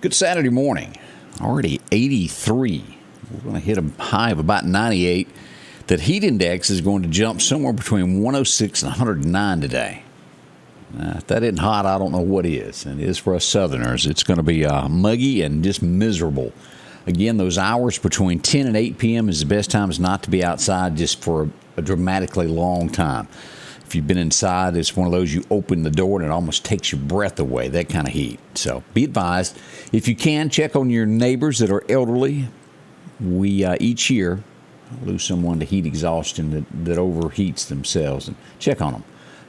Good Saturday morning. Already 83. We're going to hit a high of about 98. That heat index is going to jump somewhere between 106 and 109 today. If that isn't hot, I don't know what is. And it is for us Southerners. It's going to be muggy and just miserable. Again, those hours between 10 and 8 p.m. is the best times not to be outside just for a dramatically long time. If you've been inside, it's one of those you open the door and it almost takes your breath away, that kind of heat. So be advised. If you can, check on your neighbors that are elderly. We, each year, lose someone to heat exhaustion that overheats themselves, and check on them.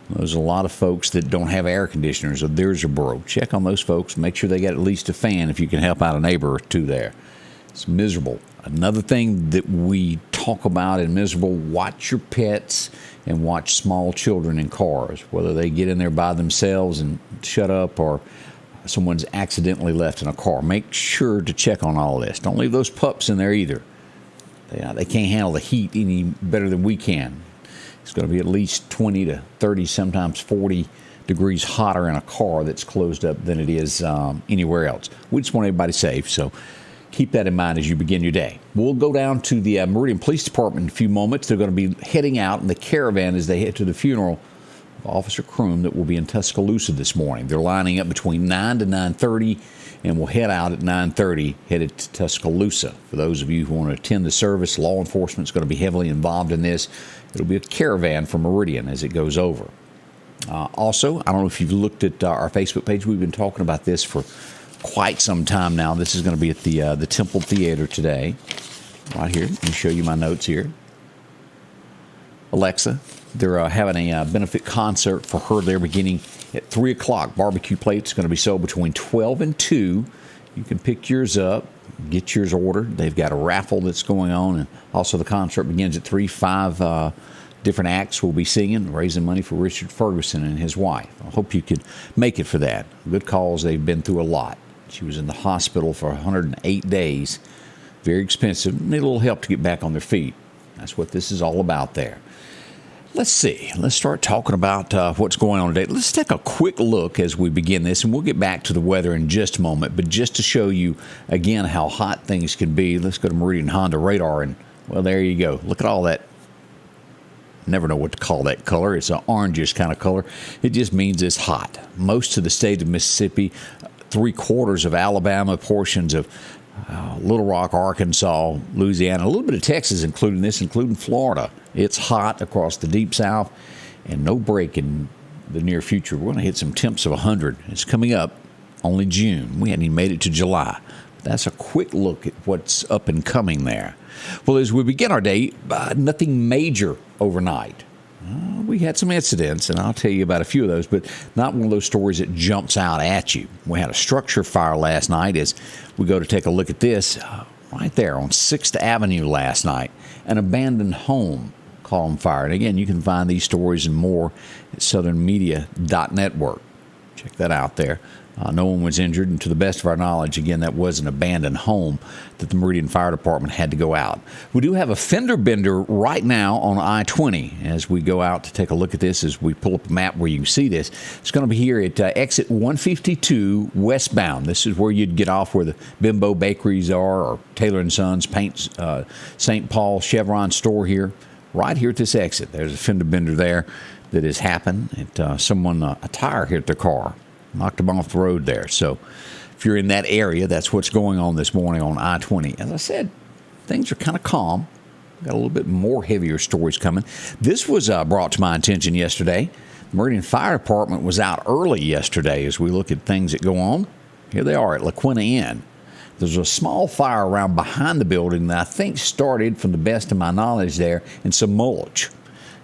There's a lot of folks that don't have air conditioners or theirs are broke. Check on those folks. Make sure they got at least a fan if you can help out a neighbor or two there. It's miserable. Another thing that we talk about in miserable, watch your pets and watch small children in cars, whether they get in there by themselves and shut up or someone's accidentally left in a car. Make sure to check on all of this. Don't leave those pups in there either. They can't handle the heat any better than we can. It's going to be at least 20 to 30, sometimes 40 degrees hotter in a car that's closed up than it is anywhere else. We just want everybody safe, so keep that in mind as you begin your day. We'll go down to the Meridian Police Department in a few moments. They're going to be heading out in the caravan as they head to the funeral of Officer Kroom that will be in Tuscaloosa this morning. They're lining up between 9 to 9:30, and we'll head out at 9:30, headed to Tuscaloosa. For those of you who want to attend the service, law enforcement is going to be heavily involved in this. It'll be a caravan from Meridian as it goes over. Also, I don't know if you've looked at our Facebook page. We've been talking about this for quite some time now. This is going to be at the Temple Theater today. Right here. Let me show you my notes here. Alexa, they're having a benefit concert for her there beginning at 3 o'clock. Barbecue plates going to be sold between 12 and 2. You can pick yours up, get yours ordered. They've got a raffle that's going on, and also the concert begins at 3. 5 different acts will be singing, raising money for Richard Ferguson and his wife. I hope you can make it for that. Good cause. They've been through a lot. She was in the hospital for 108 days. Very expensive. Need a little help to get back on their feet. That's what this is all about there. Let's see. Let's start talking about what's going on today. Let's take a quick look as we begin this, and we'll get back to the weather in just a moment. But just to show you, again, how hot things can be, let's go to Meridian Honda radar, and, well, there you go. Look at all that. Never know what to call that color. It's an orangish kind of color. It just means it's hot. Most of the state of Mississippi, 3/4 of Alabama, portions of Little Rock, Arkansas, Louisiana, a little bit of Texas, including Florida. It's hot across the deep south, and no break in the near future. We're going to hit some temps of 100. It's coming up only June. We hadn't even made it to July. That's a quick look at what's up and coming there. Well, as we begin our day, nothing major overnight. We had some incidents, and I'll tell you about a few of those, but not one of those stories that jumps out at you. We had a structure fire last night as we go to take a look at this right there on 6th Avenue last night. An abandoned home caught on fire. And again, you can find these stories and more at southernmedia.network. Check that out there. No one was injured, and to the best of our knowledge, again, that was an abandoned home that the Meridian Fire Department had to go out. We do have a fender bender right now on I-20 as we go out to take a look at this, as we pull up a map where you can see this. It's going to be here at exit 152 westbound. This is where you'd get off where the Bimbo Bakeries are, or Taylor & Sons Paint, St. Paul Chevron store here. Right here at this exit, there's a fender bender there that has happened. Someone, a tire hit their car. Knocked them off the road there. So if you're in that area, that's what's going on this morning on I-20. As I said, things are kind of calm. Got a little bit more heavier stories coming. This was brought to my attention yesterday. The Meridian Fire Department was out early yesterday as we look at things that go on. Here they are at La Quinta Inn. There's a small fire around behind the building that I think started, from the best of my knowledge there, in some mulch.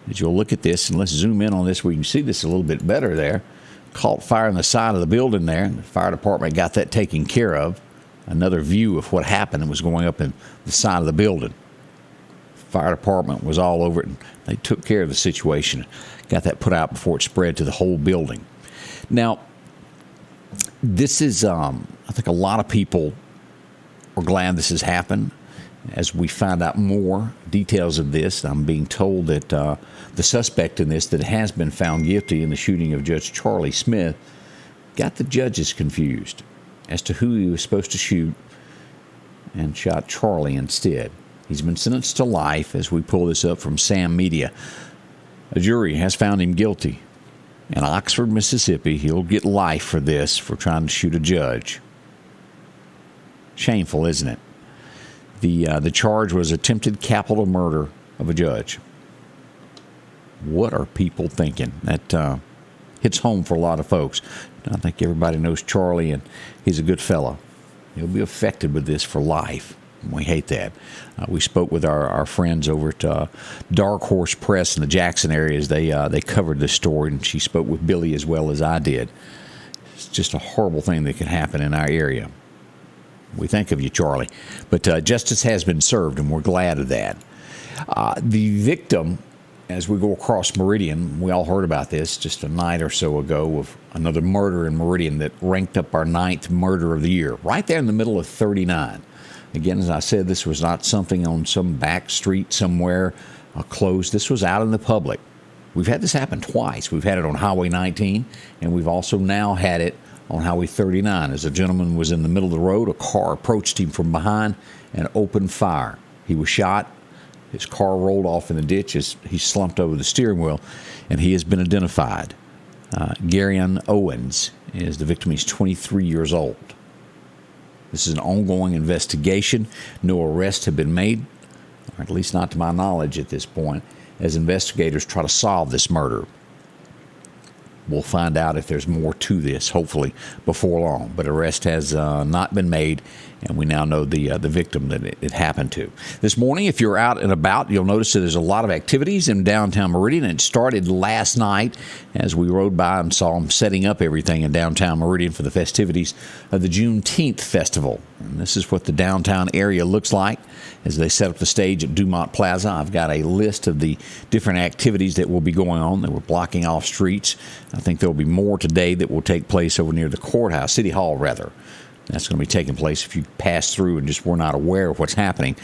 As you'll look at this, and let's zoom in on this where you can see this a little bit better there. Caught fire on the side of the building there, and the fire department got that taken care of. Another view of what happened. It was going up in the side of the building. Fire department was all over it, and they took care of the situation. Got that put out before it spread to the whole building. Now, this is, I think a lot of people are glad this has happened. As we find out more details of this, I'm being told that the suspect in this that has been found guilty in the shooting of Judge TRhe Smith got the judges confused. as to who he was supposed to shoot and shot TRhe instead. He's been sentenced to life as we pull this up from Sam Media. A jury has found him guilty. In Oxford, Mississippi, he'll get life for this, for trying to shoot a judge. Shameful, isn't it? The charge was attempted capital murder of a judge. What are people thinking? That hits home for a lot of folks. I think everybody knows TRhe, and he's a good fella. He'll be affected with this for life. We hate that. We spoke with our friends over at Dark Horse Press in the Jackson area as they covered this story, and she spoke with Billy as well as I did. It's just a horrible thing that can happen in our area. We think of you, TRhe. But justice has been served, and we're glad of that. The victim, as we go across Meridian, we all heard about this just a night or so ago of another murder in Meridian that ranked up our 9th murder of the year, right there in the middle of 39. Again, as I said, this was not something on some back street somewhere closed. This was out in the public. We've had this happen twice. We've had it on Highway 19, and we've also now had it on Highway 39. As a gentleman was in the middle of the road, a car approached him from behind and opened fire. He was shot. His car rolled off in the ditch as he slumped over the steering wheel, and he has been identified. Garyon Owens is the victim. He's 23 years old. This is an ongoing investigation. No arrests have been made, or at least not to my knowledge at this point, as investigators try to solve this murder. We'll find out if there's more to this, hopefully, before long. But arrest has not been made, and we now know the victim that it happened to. This morning, if you're out and about, you'll notice that there's a lot of activities in downtown Meridian. It started last night as we rode by and saw them setting up everything in downtown Meridian for the festivities of the Juneteenth Festival. And this is what the downtown area looks like as they set up the stage at Dumont Plaza. I've got a list of the different activities that will be going on. They were blocking off streets. I think there will be more today that will take place over near the courthouse, City Hall, rather. That's going to be taking place if you pass through and just were not aware of what's happening.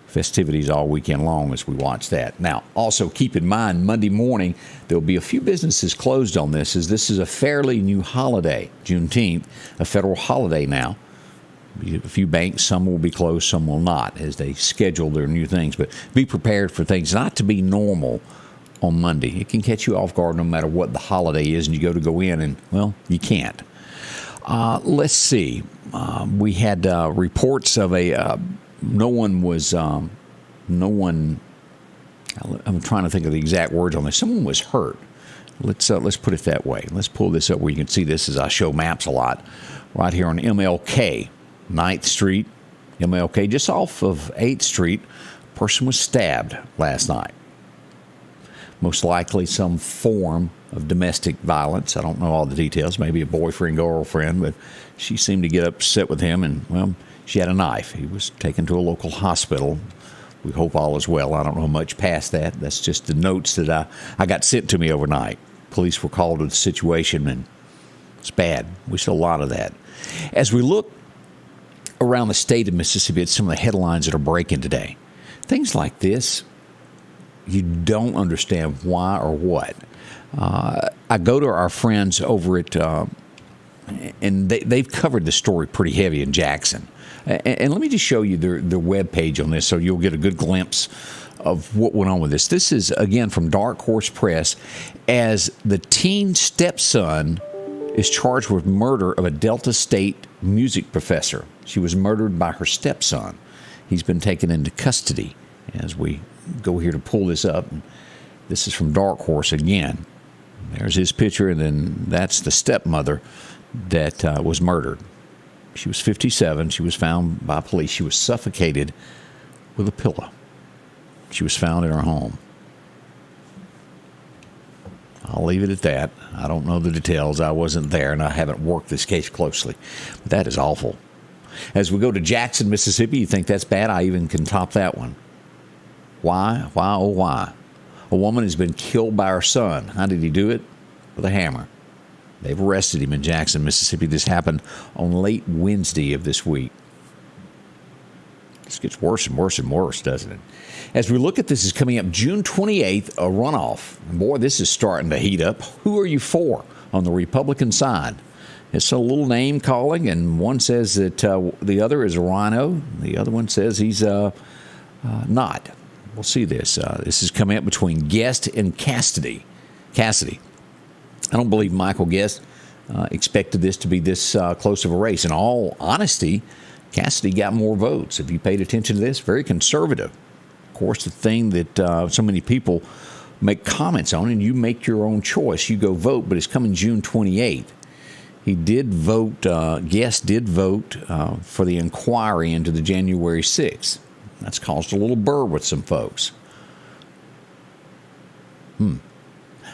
Festivities all weekend long as we watch that. Now, also keep in mind, Monday morning, there will be a few businesses closed on this, as this is a fairly new holiday, Juneteenth, a federal holiday now. A few banks, some will be closed, some will not, as they schedule their new things. But be prepared for things not to be normal on Monday. It can catch you off guard no matter what the holiday is, and you go in and, well, you can't. Let's see. We had reports of no one, I'm trying to think of the exact words on this. Someone was hurt. Let's put it that way. Let's pull this up where you can see this as I show maps a lot. Right here on MLK, 9th Street, MLK, just off of 8th Street, a person was stabbed last night. Most likely some form of domestic violence. I don't know all the details. Maybe a boyfriend, girlfriend, but she seemed to get upset with him, and, well, she had a knife. He was taken to a local hospital. We hope all is well. I don't know much past that. That's just the notes that I got sent to me overnight. Police were called to the situation, and it's bad. We see a lot of that. As we look around the state of Mississippi at some of the headlines that are breaking today, things like this, you don't understand why or what. I go to our friends over at, and they've covered the story pretty heavy in Jackson. And let me just show you their webpage on this so you'll get a good glimpse of what went on with this. This is, again, from Dark Horse Press, as the teen stepson is charged with murder of a Delta State music professor. She was murdered by her stepson. He's been taken into custody as we go here to pull this up. This is from Dark Horse again. There's his picture, and then that's the stepmother that was murdered. She was 57. She was found by police. She was suffocated with a pillow. She was found in her home. I'll leave it at that. I don't know the details. I wasn't there, and I haven't worked this case closely. But that is awful. As we go to Jackson, Mississippi, you think that's bad? I even can top that one. Why? Why, oh, why? A woman has been killed by her son. How did he do it? With a hammer. They've arrested him in Jackson, Mississippi. This happened on late Wednesday of this week. This gets worse and worse and worse, doesn't it? As we look at this, is coming up June 28th, a runoff. And boy, this is starting to heat up. Who are you for on the Republican side? It's a little name calling, and one says that the other is a rhino. The other one says he's not. We'll see this. This is coming up between Guest and Cassidy. I don't believe Michael Guest expected this to be this close of a race. In all honesty, Cassidy got more votes. If you paid attention to this, very conservative. Of course, the thing that so many people make comments on, and you make your own choice. You go vote, but it's coming June 28th. He did vote, Guest did vote for the inquiry into the January 6th. That's caused a little burr with some folks.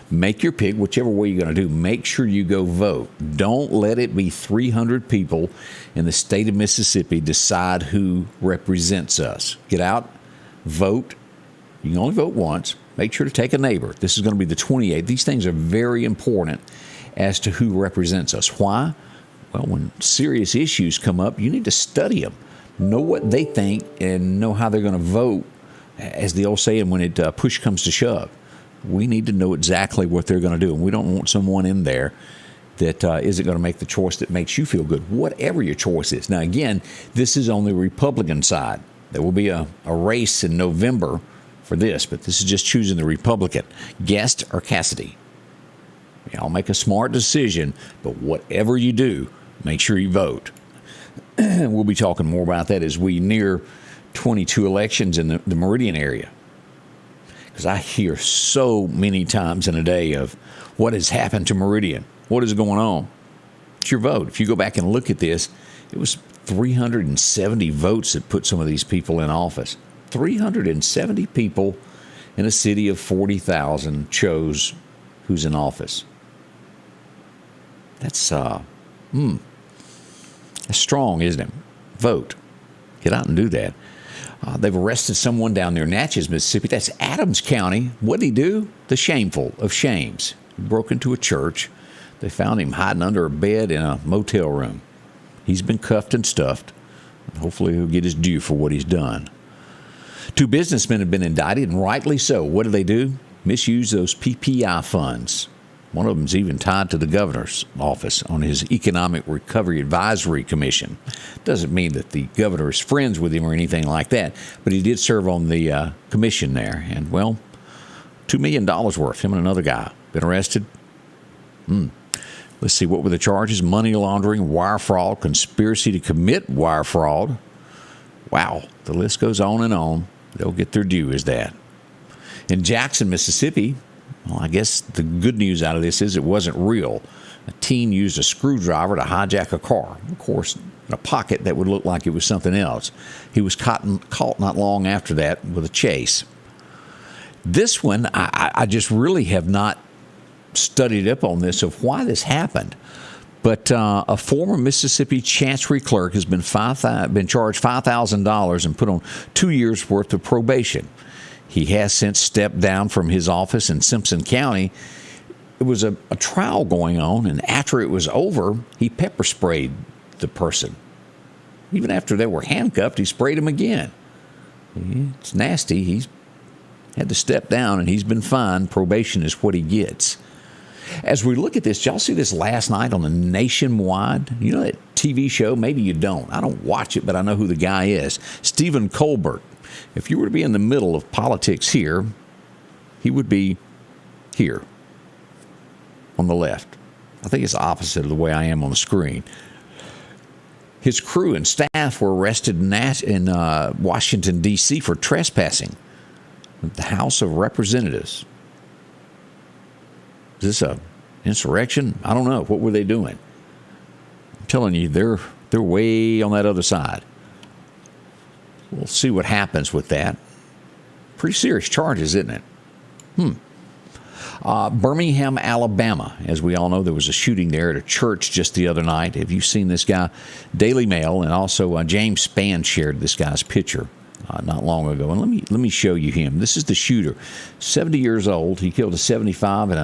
Make your pick, whichever way you're going to do. Make sure you go vote. Don't let it be 300 people in the state of Mississippi decide who represents us. Get out, vote. You can only vote once. Make sure to take a neighbor. This is going to be the 28th. These things are very important as to who represents us. Why? Well, when serious issues come up, you need to study them. Know what they think and know how they're going to vote, as the old saying, when it push comes to shove. We need to know exactly what they're going to do, and we don't want someone in there that isn't going to make the choice that makes you feel good, whatever your choice is. Now, again, this is on the Republican side. There will be a race in November for this, but this is just choosing the Republican. Guest or Cassidy. Y'all make a smart decision, but whatever you do, make sure you vote. We'll be talking more about that as we near 22 elections in the Meridian area. Because I hear so many times in a day of what has happened to Meridian. What is going on? It's your vote. If you go back and look at this, it was 370 votes that put some of these people in office. 370 people in a city of 40,000 chose who's in office. That's strong, isn't it? Vote. Get out and do that. They've arrested someone down near Natchez, Mississippi. That's Adams County. What did he do? The shameful of shames. He broke into a church. They found him hiding under a bed in a motel room. He's been cuffed and stuffed. Hopefully he'll get his due for what he's done. 2 businessmen have been indicted, and rightly so. What do they do? Misuse those PPI funds. One of them's even tied to the governor's office on his Economic Recovery Advisory Commission. Doesn't mean that the governor is friends with him or anything like that, but he did serve on the commission there. And, well, $2 million worth, him and another guy, been arrested. Let's see, what were the charges? Money laundering, wire fraud, conspiracy to commit wire fraud. Wow, the list goes on and on. They'll get their due as that. In Jackson, Mississippi, well, I guess the good news out of this is it wasn't real. A teen used a screwdriver to hijack a car. Of course, in a pocket that would look like it was something else. He was caught not long after that with a chase. This one, I just really have not studied up on this of why this happened. But a former Mississippi Chancery clerk has been charged $5,000 and put on 2 years' worth of probation. He has since stepped down from his office in Simpson County. It was a trial going on, and after it was over, he pepper sprayed the person. Even after they were handcuffed, he sprayed them again. It's nasty. He's had to step down, and he's been fined. Probation is what he gets. As we look at this, did y'all see this last night on the Nationwide? You know that TV show? Maybe you don't. I don't watch it, but I know who the guy is. Stephen Colbert. If you were to be in the middle of politics here, he would be here on the left. I think it's the opposite of the way I am on the screen. His crew and staff were arrested in Washington, D.C. for trespassing at the House of Representatives. Is this an insurrection? I don't know. What were they doing? I'm telling you, they're way on that other side. We'll see what happens with that. Pretty serious charges, isn't it? Birmingham, Alabama. As we all know, there was a shooting there at a church just the other night. Have you seen this guy? Daily Mail, and also James Spann shared this guy's picture not long ago. And let me show you him. This is the shooter, 70 years old. He killed a 75 and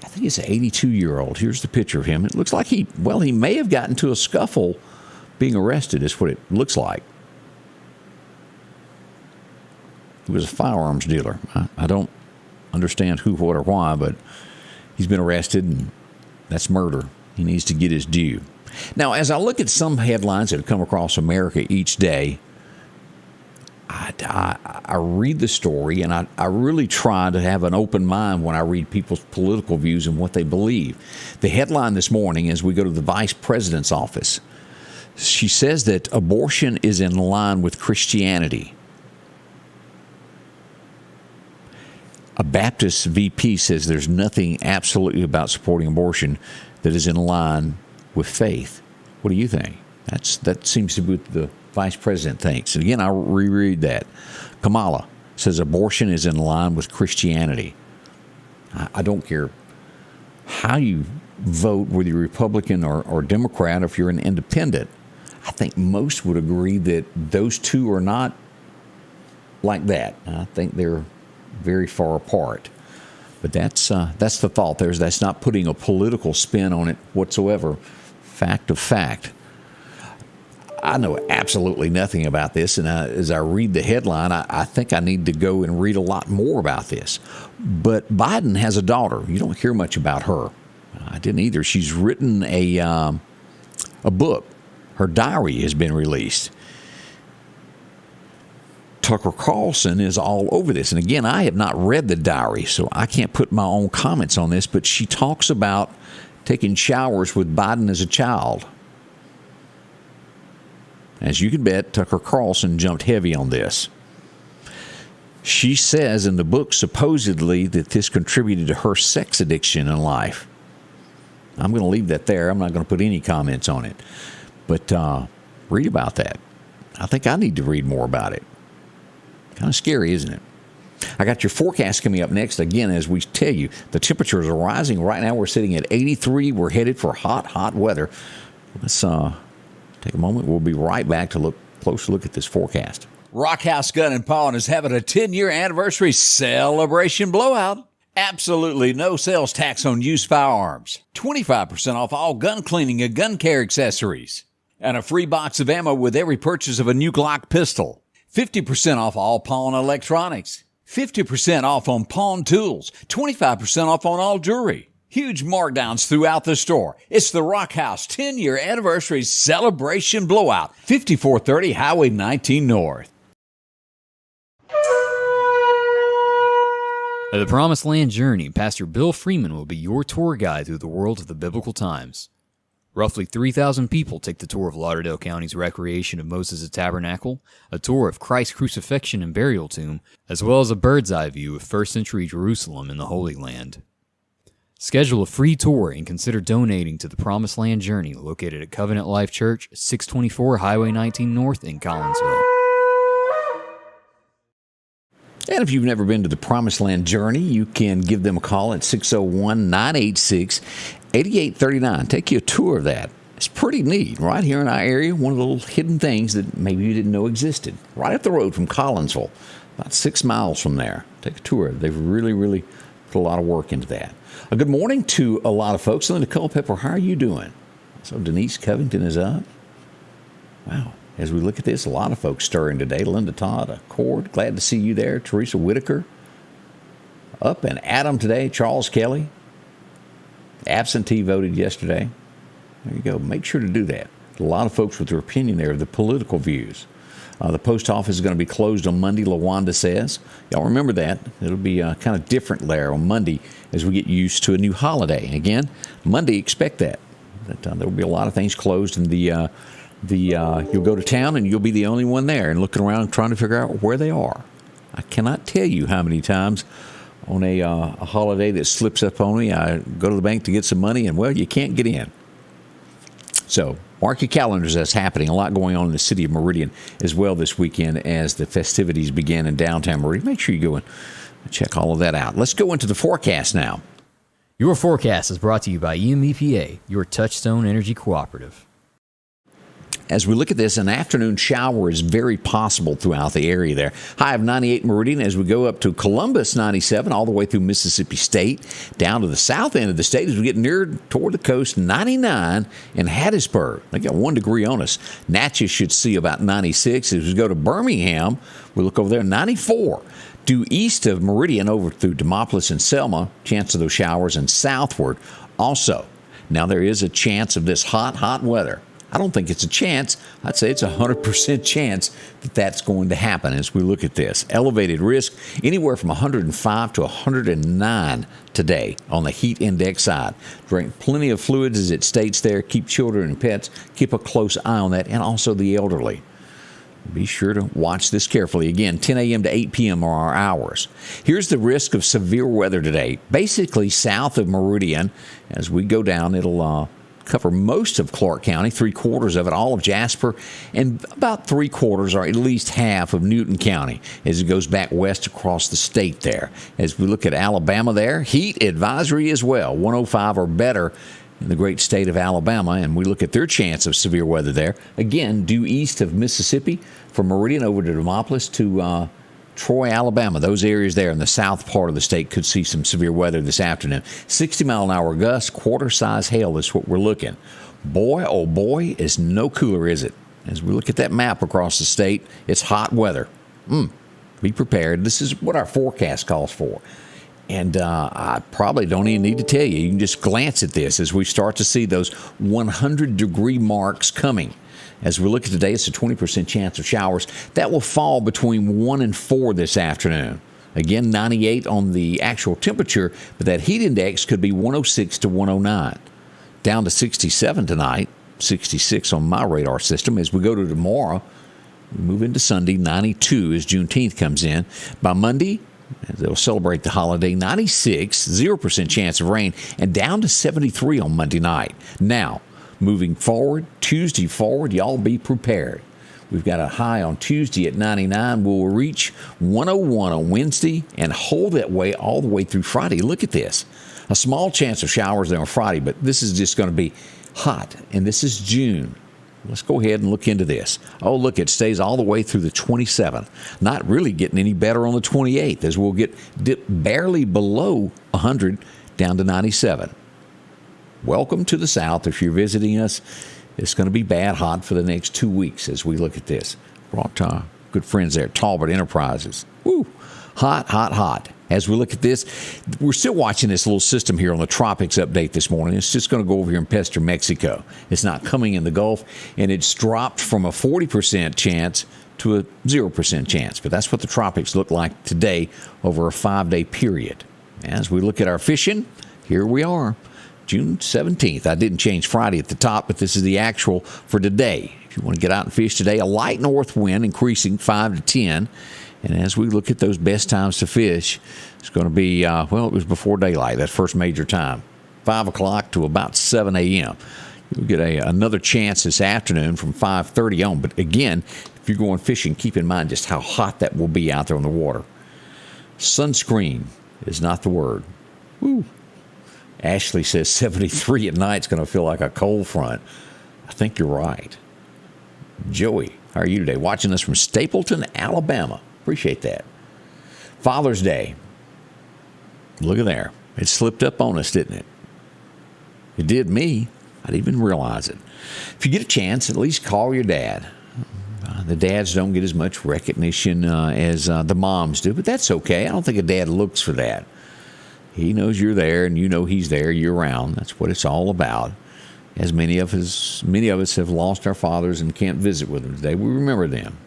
I think it's an 82-year-old. Here's the picture of him. It looks like he may have gotten to a scuffle being arrested, is what it looks like. He was a firearms dealer. I don't understand who, what, or why, but he's been arrested, and that's murder. He needs to get his due. Now, as I look at some headlines that have come across America each day, I read the story, and I really try to have an open mind when I read people's political views and what they believe. The headline this morning, as we go to the vice president's office, she says that abortion is in line with Christianity. A Baptist VP says there's nothing absolutely about supporting abortion that is in line with faith. What do you think? That seems to be what the vice president thinks. And again, I'll reread that. Kamala says abortion is in line with Christianity. I don't care how you vote, whether you're Republican or Democrat, or if you're an independent. I think most would agree that those two are not like that. I think they're very far apart. But that's the thought. That's not putting a political spin on it whatsoever. Fact of fact. I know absolutely nothing about this, and as I read the headline, I think I need to go and read a lot more about this. But Biden has a daughter. You don't hear much about her. I didn't either. She's written a book. Her diary has been released. Tucker Carlson is all over this. And again, I have not read the diary, so I can't put my own comments on this, but she talks about taking showers with Biden as a child. As you can bet, Tucker Carlson jumped heavy on this. She says in the book, supposedly, that this contributed to her sex addiction in life. I'm going to leave that there. I'm not going to put any comments on it. But read about that. I think I need to read more about it. Kind of scary, isn't it? I got your forecast coming up next. Again, as we tell you, the temperatures are rising. Right now, we're sitting at 83. We're headed for hot, hot weather. Let's take a moment. We'll be right back to closer look at this forecast. Rockhouse Gun and Pawn is having a 10-year anniversary celebration blowout. Absolutely no sales tax on used firearms. 25% off all gun cleaning and gun care accessories. And a free box of ammo with every purchase of a new Glock pistol. 50% off all pawn electronics. 50% off on pawn tools. 25% off on all jewelry. Huge markdowns throughout the store. It's the Rock House 10-year anniversary celebration blowout. 5430 Highway 19 North. At the Promised Land Journey, Pastor Bill Freeman will be your tour guide through the world of the biblical times. Roughly 3,000 people take the tour of Lauderdale County's recreation of Moses' Tabernacle, a tour of Christ's crucifixion and burial tomb, as well as a bird's eye view of first century Jerusalem and the Holy Land. Schedule a free tour and consider donating to the Promised Land Journey located at Covenant Life Church, 624 Highway 19 North in Collinsville. And if you've never been to the Promised Land Journey, you can give them a call at 601-986-8839. Take you a tour of that. It's pretty neat. Right here in our area, one of the little hidden things that maybe you didn't know existed. Right up the road from Collinsville, about 6 miles from there. Take a tour. They've really put a lot of work into that. A good morning to a lot of folks. Linda Culpepper, how are you doing? So Denise Covington is up. Wow. As we look at this, a lot of folks stirring today. Linda Todd, Accord, glad to see you there. Teresa Whitaker, up and Adam today. Charles Kelly, absentee voted yesterday. There you go. Make sure to do that. A lot of folks with their opinion there of the political views. The post office is going to be closed on Monday, LaWanda says. Y'all remember that. It'll be kind of different there on Monday as we get used to a new holiday. Again, Monday, expect that there will be a lot of things closed, and you'll go to town and you'll be the only one there and looking around trying to figure out where they are. I cannot tell you how many times on a holiday that slips up on me, I go to the bank to get some money and, well, you can't get in. So mark your calendars. That's happening. A lot going on in the city of Meridian as well this weekend as the festivities begin in downtown Meridian. Make sure you go and check all of that out. Let's go into the forecast now. Your forecast is brought to you by EMEPA, your Touchstone Energy Cooperative. As we look at this, an afternoon shower is very possible throughout the area there. High of 98 Meridian as we go up to Columbus, 97, all the way through Mississippi State, down to the south end of the state as we get near toward the coast, 99 in Hattiesburg. They got 1 degree on us. Natchez should see about 96. As we go to Birmingham, we look over there, 94. Due east of Meridian over through Demopolis and Selma, chance of those showers, and southward also Now, there is a chance of this hot weather. I don't think it's a chance. I'd say it's a 100% chance that that's going to happen as we look at this. Elevated risk, anywhere from 105 to 109 today on the heat index side. Drink plenty of fluids, as it states there. Keep children and pets. Keep a close eye on that, and also the elderly. Be sure to watch this carefully. Again, 10 a.m. to 8 p.m. are our hours. Here's the risk of severe weather today. Basically, south of Meridian, as we go down, it'll cover most of Clark County, 3/4 of it, all of Jasper, and about 3/4 or at least half of Newton County as it goes back west across the state there. As we look at Alabama there, heat advisory as well, 105 or better in the great state of Alabama, and we look at their chance of severe weather there. Again, due east of Mississippi, from Meridian over to Demopolis to TRhe, Alabama. Those areas there in the south part of the state could see some severe weather this afternoon. 60-mile-an-hour gusts, quarter-size hail is what we're looking. Boy, oh boy, is no cooler, is it? As we look at that map across the state, it's hot weather. Be prepared. This is what our forecast calls for. And I probably don't even need to tell you. You can just glance at this as we start to see those 100-degree marks coming. As we look at today, it's a 20% chance of showers. That will fall between 1 and 4 this afternoon. Again, 98 on the actual temperature, but that heat index could be 106 to 109. Down to 67 tonight, 66 on my radar system. As we go to tomorrow, we move into Sunday, 92 as Juneteenth comes in. By Monday, they'll celebrate the holiday, 96, 0% chance of rain, and down to 73 on Monday night. Now, moving forward, Tuesday forward, y'all be prepared. We've got a high on Tuesday at 99. We'll reach 101 on Wednesday and hold that way all the way through Friday. Look at this. A small chance of showers there on Friday, but this is just going to be hot, and this is June. Let's go ahead and look into this. Oh, look, it stays all the way through the 27th. Not really getting any better on the 28th, as we'll dip barely below 100 down to 97. Welcome to the South. If you're visiting us, it's going to be bad hot for the next 2 weeks as we look at this. Brought to our good friends there, Talbot Enterprises. Woo! Hot, hot, hot. As we look at this, we're still watching this little system here on the tropics update this morning. It's just going to go over here and pester Mexico. It's not coming in the Gulf, and it's dropped from a 40% chance to a 0% chance. But that's what the tropics look like today over a 5-day period. As we look at our fishing, here we are. June 17th. I didn't change Friday at the top, but this is the actual for today. If you want to get out and fish today, a light north wind increasing 5 to 10. And as we look at those best times to fish, it's going to be, it was before daylight, that first major time, 5 o'clock to about 7 a.m. You'll get another chance this afternoon from 5:30 on. But again, if you're going fishing, keep in mind just how hot that will be out there on the water. Sunscreen is not the word. Woo. Ashley says 73 at night is going to feel like a cold front. I think you're right. Joey, how are you today? Watching us from Stapleton, Alabama. Appreciate that. Father's Day. Look at there. It slipped up on us, didn't it? It did me. I didn't even realize it. If you get a chance, at least call your dad. The dads don't get as much recognition as the moms do, but that's okay. I don't think a dad looks for that. He knows you're there, and you know he's there year-round. That's what it's all about. As many of us have lost our fathers and can't visit with them today, we remember them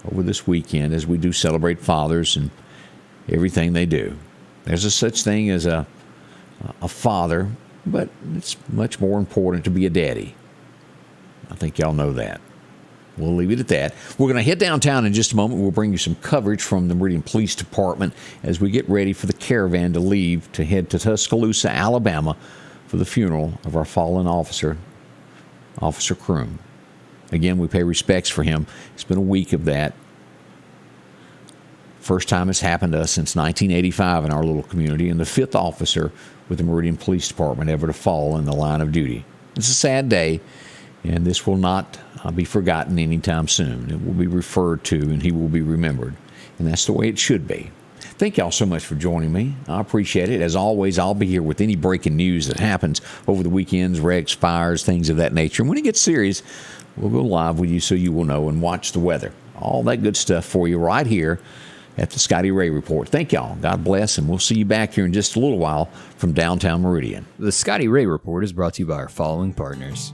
over this weekend as we do celebrate fathers and everything they do. There's a such thing as a father, but it's much more important to be a daddy. I think y'all know that. We'll leave it at that. We're going to head downtown in just a moment. We'll bring you some coverage from the Meridian Police Department as we get ready for the caravan to leave to head to Tuscaloosa, Alabama, for the funeral of our fallen officer, Officer Croom. Again, we pay respects for him. It's been a week of that. First time it's happened to us since 1985 in our little community, and the 5th officer with the Meridian Police Department ever to fall in the line of duty. It's a sad day, and this will not be forgotten anytime soon. It will be referred to, and he will be remembered. And that's the way it should be. Thank y'all so much for joining me. I appreciate it. As always, I'll be here with any breaking news that happens over the weekends, wrecks, fires, things of that nature. And when it gets serious, we'll go live with you so you will know and watch the weather. All that good stuff for you right here at the Scotty Ray Report. Thank y'all. God bless, and we'll see you back here in just a little while from downtown Meridian. The Scotty Ray Report is brought to you by our following partners: